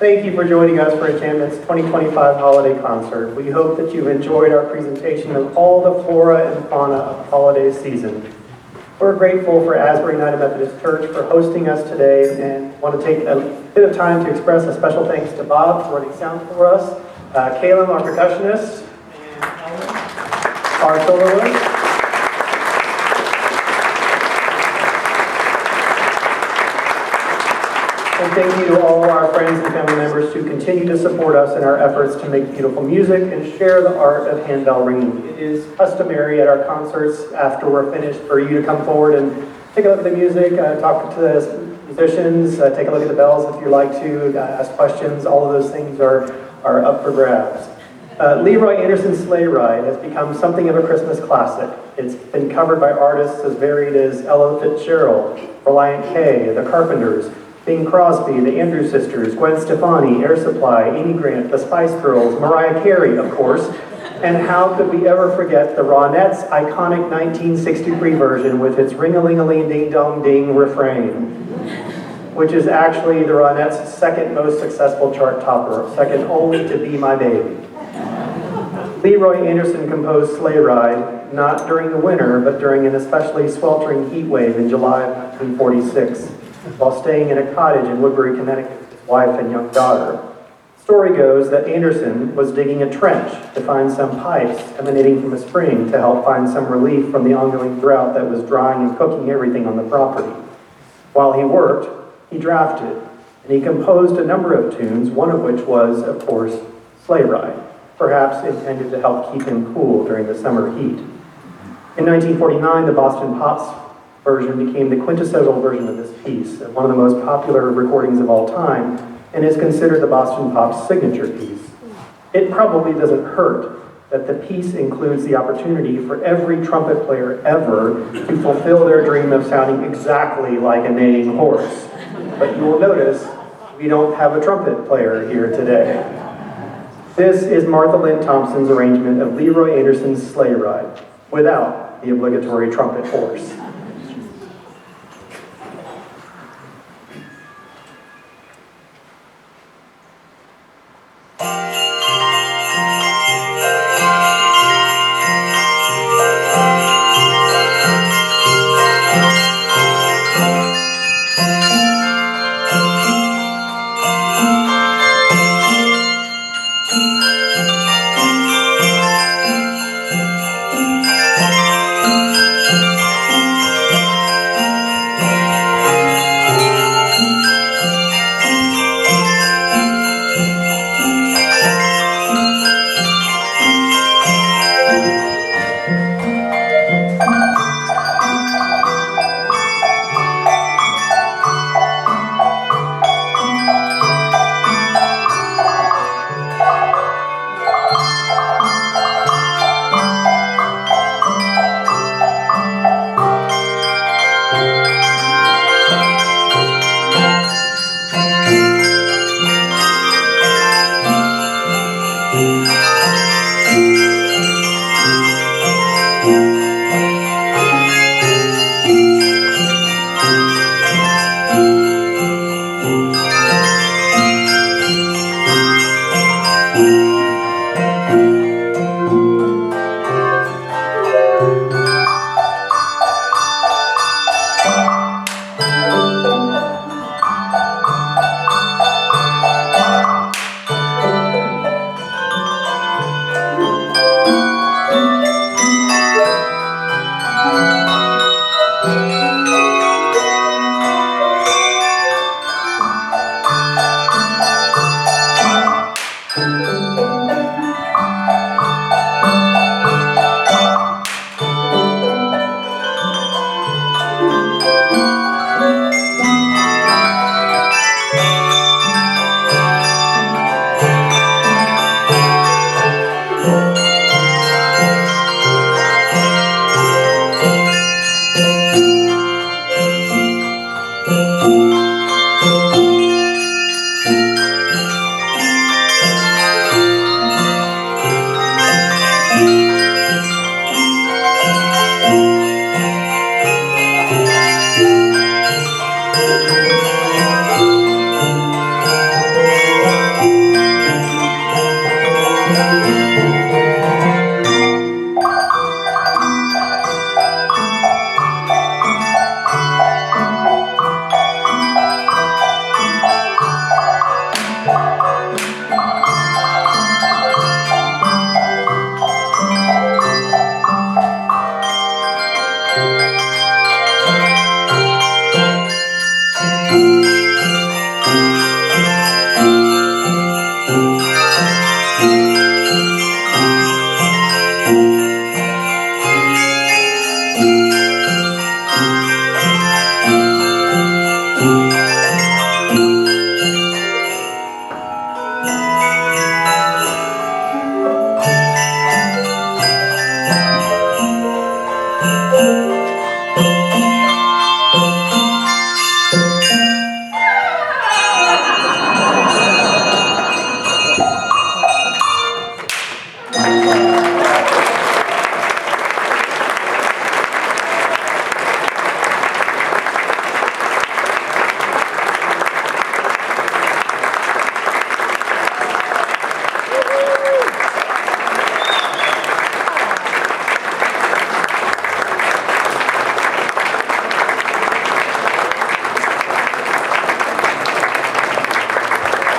Thank you for joining us for Enchantment's 2025 holiday concert. We hope that you've enjoyed our presentation of all the flora and fauna of the holiday season. We're grateful for Asbury United Methodist Church for hosting us today and want to take a bit of time to express a special thanks to Bob for running sound for us, Caleb, our percussionist, and Ellen, our soloist. And thank you to all our friends and family members who continue to support us in our efforts to make beautiful music and share the art of handbell ringing. It is customary at our concerts after we're finished for you to come forward and take a look at the music, talk to the musicians, take a look at the bells if you'd like to, ask questions. All of those things are up for grabs. Leroy Anderson's Sleigh Ride has become something of a Christmas classic. It's been covered by artists as varied as Ella Fitzgerald, Reliant K, The Carpenters, Bing Crosby, the Andrews Sisters, Gwen Stefani, Air Supply, Amy Grant, the Spice Girls, Mariah Carey, of course. And how could we ever forget the Ronettes' iconic 1963 version with its ring-a-ling-a-ling-ding-dong-ding refrain, which is actually the Ronettes' second most successful chart topper, second only to Be My Baby. Leroy Anderson composed Sleigh Ride not during the winter, but during an especially sweltering heat wave in July of 1946. While staying in a cottage in Woodbury, Connecticut with his wife and young daughter. Story goes that Anderson was digging a trench to find some pipes emanating from a spring to help find some relief from the ongoing drought that was drying and cooking everything on the property. While he worked, he drafted, and he composed a number of tunes, one of which was, of course, Sleigh Ride, perhaps intended to help keep him cool during the summer heat. In 1949, the Boston Pops version became the quintessential version of this piece, one of the most popular recordings of all time, and is considered the Boston Pops' signature piece. It probably doesn't hurt that the piece includes the opportunity for every trumpet player ever to fulfill their dream of sounding exactly like a neighing horse. But you will notice we don't have a trumpet player here today. This is Martha Lynn Thompson's arrangement of Leroy Anderson's Sleigh Ride, without the obligatory trumpet horse.